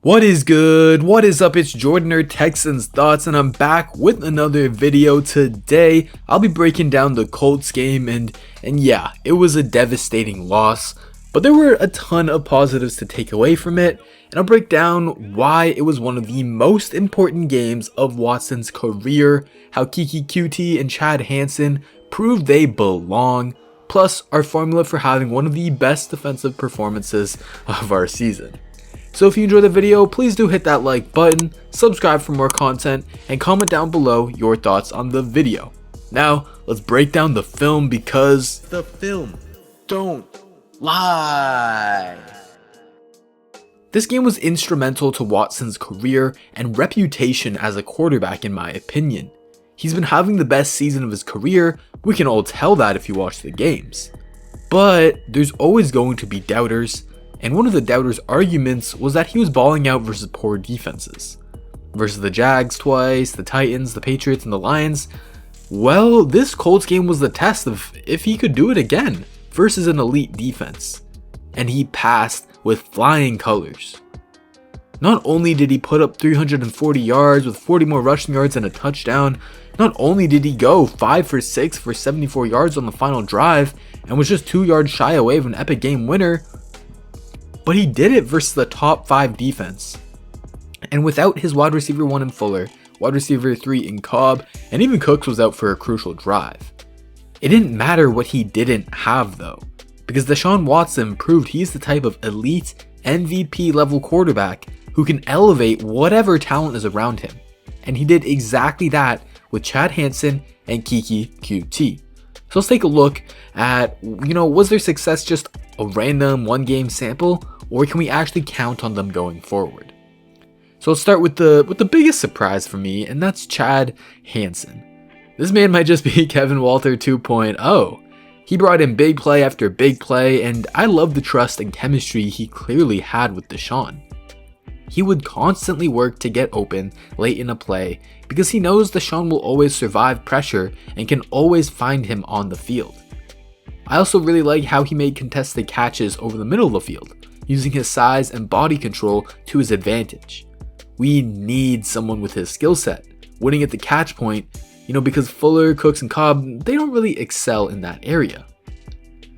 What is good? What is up? It's Jordan or Texans Thoughts, and I'm back with another video. Today I'll be breaking down the Colts game, and yeah, it was a devastating loss, but there were a ton of positives to take away from it, and I'll break down why it was one of the most important games of Watson's career, how Keke Coutee and Hansen proved they belong, plus our formula for having one of the best defensive performances of our season. So if you enjoyed the video, please do hit that like button, subscribe for more content, and comment down below your thoughts on the video. Now, let's break down the film because the film don't lie. This game was instrumental to Watson's career and reputation as a quarterback, in my opinion. He's been having the best season of his career. We can all tell that if you watch the games. But there's always going to be doubters. And one of the doubters' arguments was that he was balling out versus poor defenses. Versus the Jags twice, the Titans, the Patriots, and the Lions. Well, this Colts game was the test of if he could do it again versus an elite defense. And he passed with flying colors. Not only did he put up 340 yards with 40 more rushing yards and a touchdown, not only did he go 5 for 6 for 74 yards on the final drive and was just 2 yards shy away of an epic game winner, but he did it versus the top 5 defense. And without his wide receiver 1 in Fuller, wide receiver 3 in Cobb, and even Cooks was out for a crucial drive. It didn't matter what he didn't have though, because Deshaun Watson proved he's the type of elite MVP level quarterback who can elevate whatever talent is around him. And he did exactly that with Hansen and Keke Coutee. So let's take a look at, was their success just a random one game sample, or can we actually count on them going forward? So let's start with the biggest surprise for me, and that's Hansen. This man might just be Kevin Walter 2.0. He brought in big play after big play, and I love the trust and chemistry he clearly had with Deshaun. He would constantly work to get open late in a play because he knows Deshaun will always survive pressure and can always find him on the field. I also really like how he made contested catches over the middle of the field, using his size and body control to his advantage. We need someone with his skill set, winning at the catch point, because Fuller, Cooks, and Cobb, they don't really excel in that area.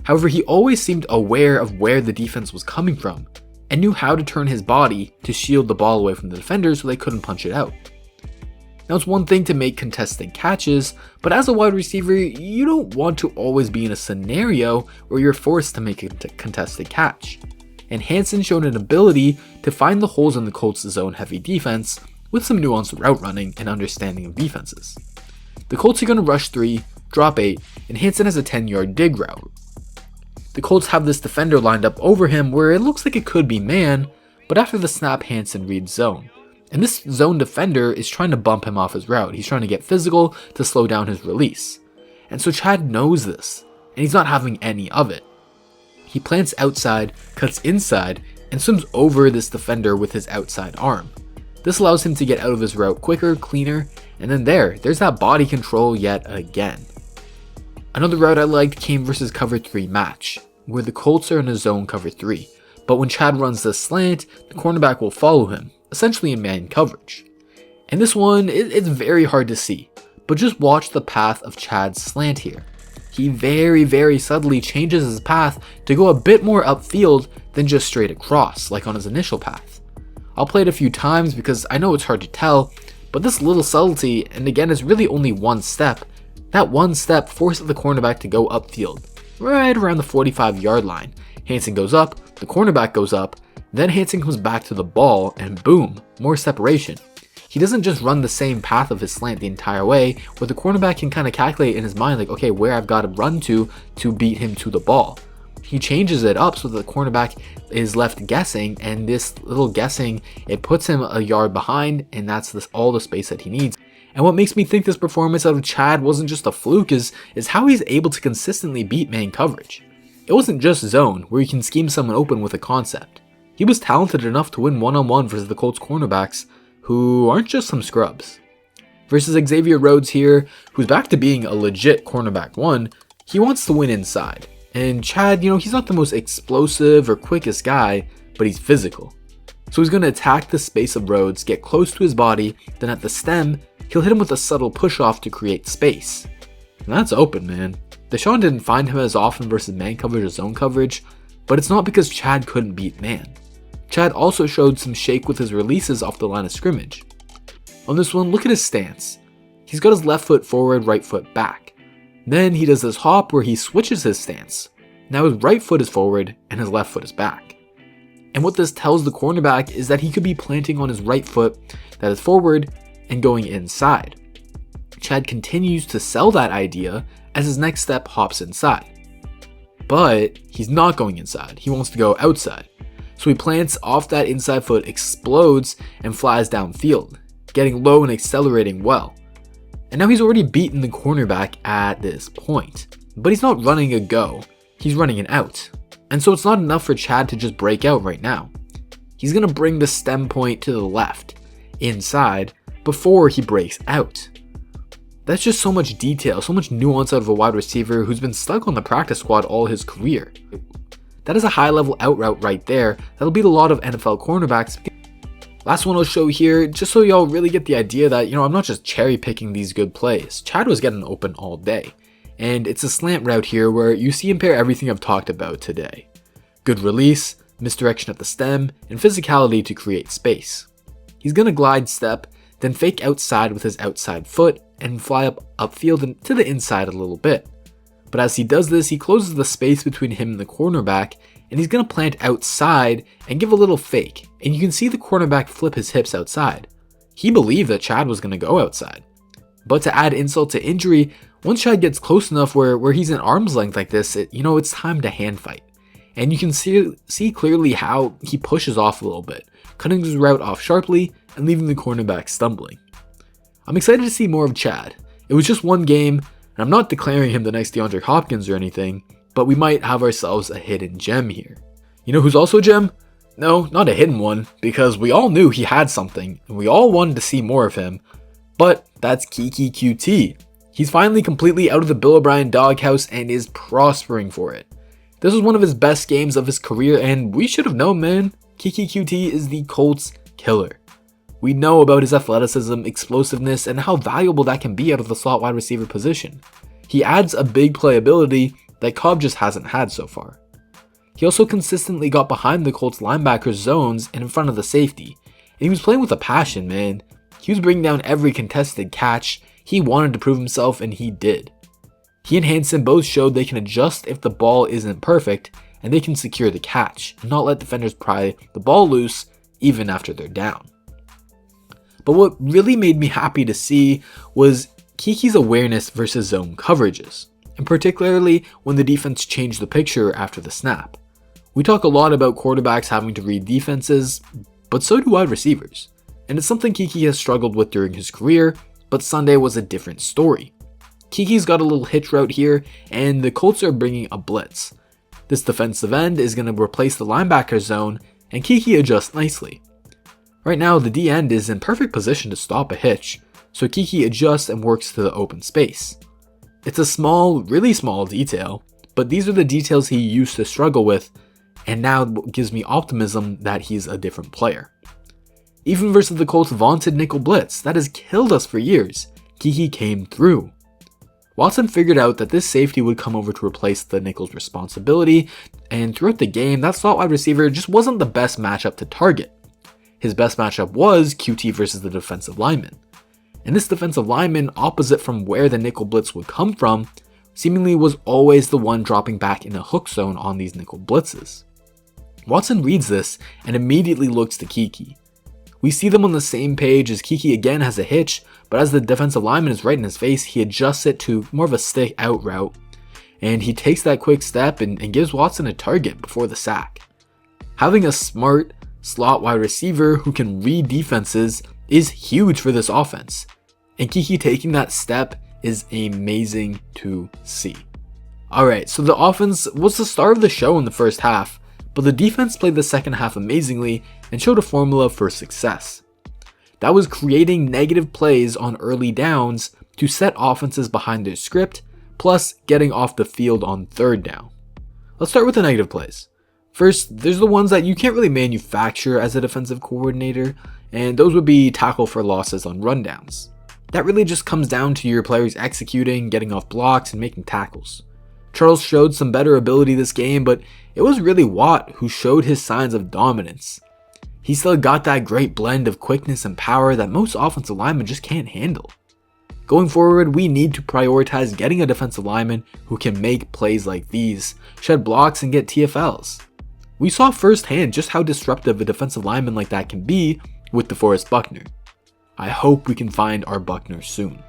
However, he always seemed aware of where the defense was coming from, and knew how to turn his body to shield the ball away from the defenders so they couldn't punch it out. Now, it's one thing to make contested catches, but as a wide receiver, you don't want to always be in a scenario where you're forced to make a contested catch. And Hansen showed an ability to find the holes in the Colts' zone-heavy defense with some nuanced route running and understanding of defenses. The Colts are going to rush 3, drop 8, and Hansen has a 10-yard dig route. The Colts have this defender lined up over him where it looks like it could be man, but after the snap, Hansen reads zone. And this zone defender is trying to bump him off his route. He's trying to get physical to slow down his release. And so Chad knows this, and he's not having any of it. He plants outside, cuts inside, and swims over this defender with his outside arm. This allows him to get out of his route quicker, cleaner, and then there's that body control yet again. Another route I liked came versus cover 3 match, where the Colts are in a zone cover 3, but when Chad runs the slant, the cornerback will follow him, essentially in man coverage. And this one, it's very hard to see, but just watch the path of Chad's slant here. He very, very subtly changes his path to go a bit more upfield than just straight across, like on his initial path. I'll play it a few times because I know it's hard to tell, but this little subtlety, and again it's really only one step, that one step forces the cornerback to go upfield, right around the 45-yard line. Hansen goes up, the cornerback goes up, then Hansen comes back to the ball, and boom, more separation. He doesn't just run the same path of his slant the entire way, where the cornerback can kind of calculate in his mind, like, okay, where I've got to run to beat him to the ball. He changes it up so that the cornerback is left guessing, and this little guessing, it puts him a yard behind, and that's all the space that he needs. And what makes me think this performance out of Chad wasn't just a fluke is how he's able to consistently beat man coverage. It wasn't just zone, where you can scheme someone open with a concept. He was talented enough to win one-on-one versus the Colts cornerbacks, who aren't just some scrubs. Versus Xavier Rhodes here, who's back to being a legit cornerback 1, he wants to win inside. And Chad, he's not the most explosive or quickest guy, but he's physical. So he's going to attack the space of roads, get close to his body, then at the stem, he'll hit him with a subtle push-off to create space. And that's open, man. Deshaun didn't find him as often versus man coverage or zone coverage, but it's not because Chad couldn't beat man. Chad also showed some shake with his releases off the line of scrimmage. On this one, look at his stance. He's got his left foot forward, right foot back. Then he does this hop where he switches his stance. Now his right foot is forward and his left foot is back. And what this tells the cornerback is that he could be planting on his right foot that is forward and going inside. Chad continues to sell that idea as his next step hops inside. But he's not going inside, he wants to go outside. So he plants off that inside foot, explodes, and flies downfield, getting low and accelerating well. And now he's already beaten the cornerback at this point. But he's not running a go, he's running an out. And so it's not enough for Chad to just break out right now. He's going to bring the stem point to the left, inside, before he breaks out. That's just so much detail, so much nuance out of a wide receiver who's been stuck on the practice squad all his career. That is a high level out route right there that'll beat a lot of NFL cornerbacks. Last one I'll show here, just so y'all really get the idea that, I'm not just cherry picking these good plays. Chad was getting open all day. And it's a slant route here where you see him pair everything I've talked about today. Good release, misdirection at the stem, and physicality to create space. He's going to glide step, then fake outside with his outside foot, and fly upfield and to the inside a little bit. But as he does this, he closes the space between him and the cornerback, and he's going to plant outside and give a little fake, and you can see the cornerback flip his hips outside. He believed that Chad was going to go outside. But to add insult to injury, once Chad gets close enough where he's in arm's length like this, it's time to hand fight. And you can see clearly how he pushes off a little bit, cutting his route off sharply and leaving the cornerback stumbling. I'm excited to see more of Chad. It was just one game, and I'm not declaring him the next DeAndre Hopkins or anything, but we might have ourselves a hidden gem here. You know who's also a gem? No, not a hidden one, because we all knew he had something, and we all wanted to see more of him, but that's Keke Coutee. He's finally completely out of the Bill O'Brien doghouse and is prospering for it. This was one of his best games of his career, and we should have known, man. Keke Coutee is the Colts killer. We know about his athleticism, explosiveness, and how valuable that can be out of the slot wide receiver position. He adds a big playability that Cobb just hasn't had so far. He also consistently got behind the Colts linebackers' zones and in front of the safety, and he was playing with a passion, man. He was bringing down every contested catch. He wanted to prove himself, and he did. He and Hansen both showed they can adjust if the ball isn't perfect, and they can secure the catch, and not let defenders pry the ball loose even after they're down. But what really made me happy to see was Keke's awareness versus zone coverages, and particularly when the defense changed the picture after the snap. We talk a lot about quarterbacks having to read defenses, but so do wide receivers, and it's something Keke has struggled with during his career, but Sunday was a different story. Keke's got a little hitch route here, and the Colts are bringing a blitz. This defensive end is going to replace the linebacker zone, and Keke adjusts nicely. Right now, the D end is in perfect position to stop a hitch, so Keke adjusts and works to the open space. It's a small, really small detail, but these are the details he used to struggle with, and now gives me optimism that he's a different player. Even versus the Colts' vaunted nickel blitz that has killed us for years, Keke came through. Watson figured out that this safety would come over to replace the nickel's responsibility, and throughout the game, that slot wide receiver just wasn't the best matchup to target. His best matchup was Coutee versus the defensive lineman. And this defensive lineman, opposite from where the nickel blitz would come from, seemingly was always the one dropping back in a hook zone on these nickel blitzes. Watson reads this and immediately looks to Keke. We see them on the same page as Keke again has a hitch, but as the defensive lineman is right in his face, he adjusts it to more of a stick out route, and he takes that quick step and gives Watson a target before the sack. Having a smart slot wide receiver who can read defenses is huge for this offense, and Keke taking that step is amazing to see. Alright, so the offense was the star of the show in the first half, but the defense played the second half amazingly and showed a formula for success. That was creating negative plays on early downs to set offenses behind their script, plus getting off the field on third down. Let's start with the negative plays. First, there's the ones that you can't really manufacture as a defensive coordinator, and those would be tackle for losses on rundowns. That really just comes down to your players executing, getting off blocks, and making tackles. Charles showed some better ability this game, but it was really Watt who showed his signs of dominance. He still got that great blend of quickness and power that most offensive linemen just can't handle. Going forward, we need to prioritize getting a defensive lineman who can make plays like these, shed blocks, and get TFLs. We saw firsthand just how disruptive a defensive lineman like that can be with DeForest Buckner. I hope we can find our Buckner soon.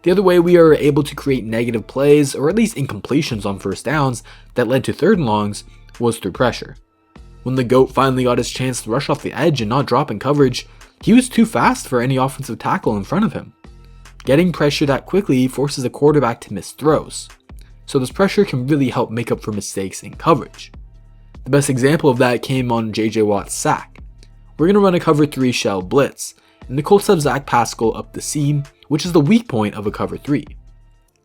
The other way we are able to create negative plays, or at least incompletions on first downs that led to 3rd and longs, was through pressure. When the GOAT finally got his chance to rush off the edge and not drop in coverage, he was too fast for any offensive tackle in front of him. Getting pressure that quickly forces a quarterback to miss throws, so this pressure can really help make up for mistakes in coverage. The best example of that came on JJ Watt's sack. We're going to run a cover 3 shell blitz, and the Colts have Zach Pascal up the seam, which is the weak point of a cover 3.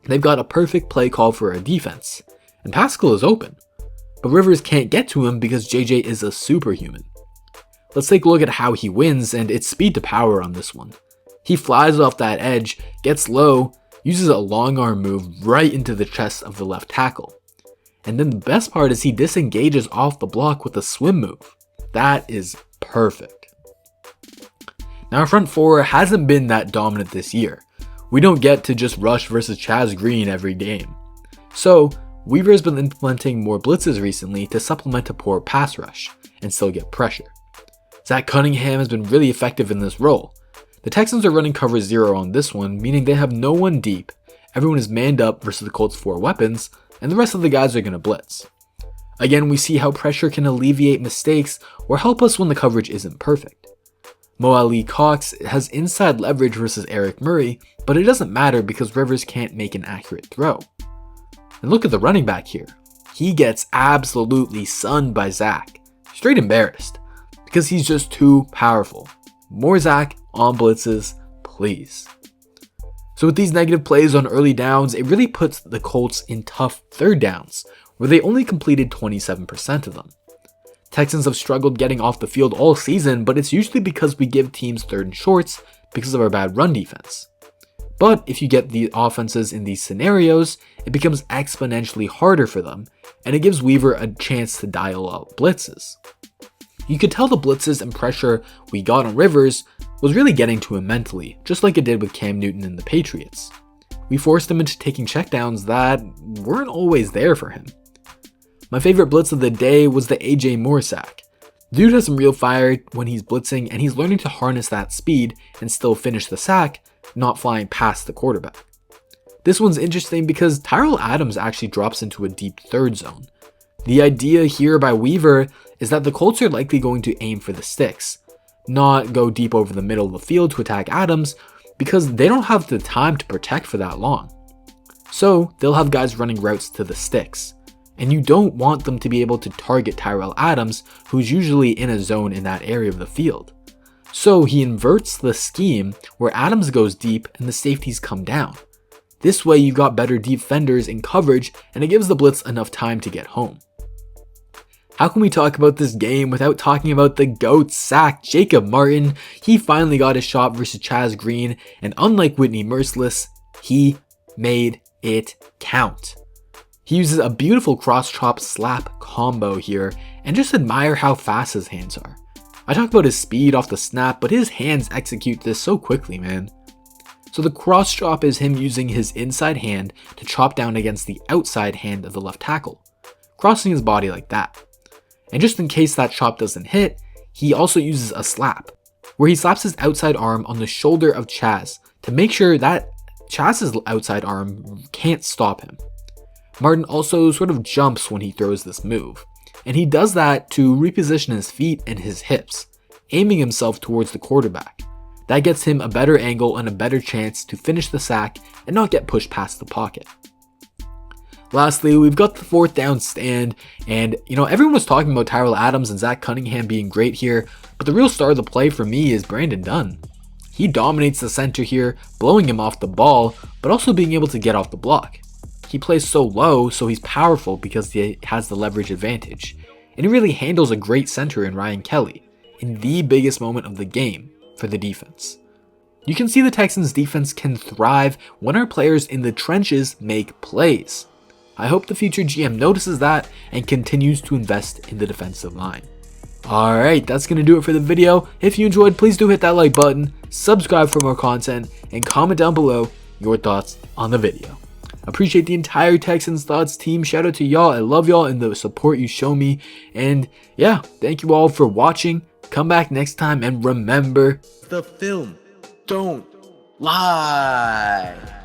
They've got a perfect play call for a defense, and Pascal is open, but Rivers can't get to him because JJ is a superhuman. Let's take a look at how he wins, and it's speed to power on this one. He flies off that edge, gets low, uses a long arm move right into the chest of the left tackle. And then the best part is he disengages off the block with a swim move. That is perfect. Now our front 4 hasn't been that dominant this year. We don't get to just rush versus Chaz Green every game. So Weaver has been implementing more blitzes recently to supplement a poor pass rush and still get pressure. Zach Cunningham has been really effective in this role. The Texans are running cover 0 on this one, meaning they have no one deep, everyone is manned up versus the Colts' 4 weapons, and the rest of the guys are going to blitz. Again, we see how pressure can alleviate mistakes or help us when the coverage isn't perfect. Mo Ali Cox has inside leverage versus Eric Murray, but it doesn't matter because Rivers can't make an accurate throw. And look at the running back here. He gets absolutely sunned by Zach. Straight embarrassed, because he's just too powerful. More Zach on blitzes, please. So with these negative plays on early downs, it really puts the Colts in tough 3rd downs, where they only completed 27% of them. Texans have struggled getting off the field all season, but it's usually because we give teams 3rd and shorts because of our bad run defense. But if you get the offenses in these scenarios, it becomes exponentially harder for them, and it gives Weaver a chance to dial out blitzes. You could tell the blitzes and pressure we got on Rivers was really getting to him mentally, just like it did with Cam Newton and the Patriots. We forced him into taking checkdowns that weren't always there for him. My favorite blitz of the day was the AJ Moore sack. Dude has some real fire when he's blitzing, and he's learning to harness that speed and still finish the sack, not flying past the quarterback. This one's interesting because Tyrell Adams actually drops into a deep 3rd zone. The idea here by Weaver is that the Colts are likely going to aim for the sticks, not go deep over the middle of the field to attack Adams because they don't have the time to protect for that long. So they'll have guys running routes to the sticks, and you don't want them to be able to target Tyrell Adams, who's usually in a zone in that area of the field. So he inverts the scheme where Adams goes deep and the safeties come down. This way you've got better defenders in coverage, and it gives the blitz enough time to get home. How can we talk about this game without talking about the GOAT sack, Jacob Martin? He finally got his shot versus Chaz Green, and unlike Whitney Merciless, he made it count. He uses a beautiful cross-chop slap combo here, and just admire how fast his hands are. I talk about his speed off the snap, but his hands execute this so quickly, man. So the cross chop is him using his inside hand to chop down against the outside hand of the left tackle, crossing his body like that. And just in case that chop doesn't hit, he also uses a slap, where he slaps his outside arm on the shoulder of Chaz to make sure that Chaz's outside arm can't stop him. Martin also sort of jumps when he throws this move, and he does that to reposition his feet and his hips, aiming himself towards the quarterback. That gets him a better angle and a better chance to finish the sack and not get pushed past the pocket. Lastly, we've got the 4th down stand, and everyone was talking about Tyrell Adams and Zach Cunningham being great here, but the real star of the play for me is Brandon Dunn. He dominates the center here, blowing him off the ball, but also being able to get off the block. He plays so low, so he's powerful because he has the leverage advantage, and he really handles a great center in Ryan Kelly in the biggest moment of the game for the defense. You can see the Texans defense can thrive when our players in the trenches make plays. I hope the future GM notices that and continues to invest in the defensive line. Alright, that's going to do it for the video. If you enjoyed, please do hit that like button, subscribe for more content, and comment down below your thoughts on the video. Appreciate the entire Texans Thoughts team. Shout out to y'all. I love y'all and the support you show me. And yeah, thank you all for watching. Come back next time and remember, the film don't lie.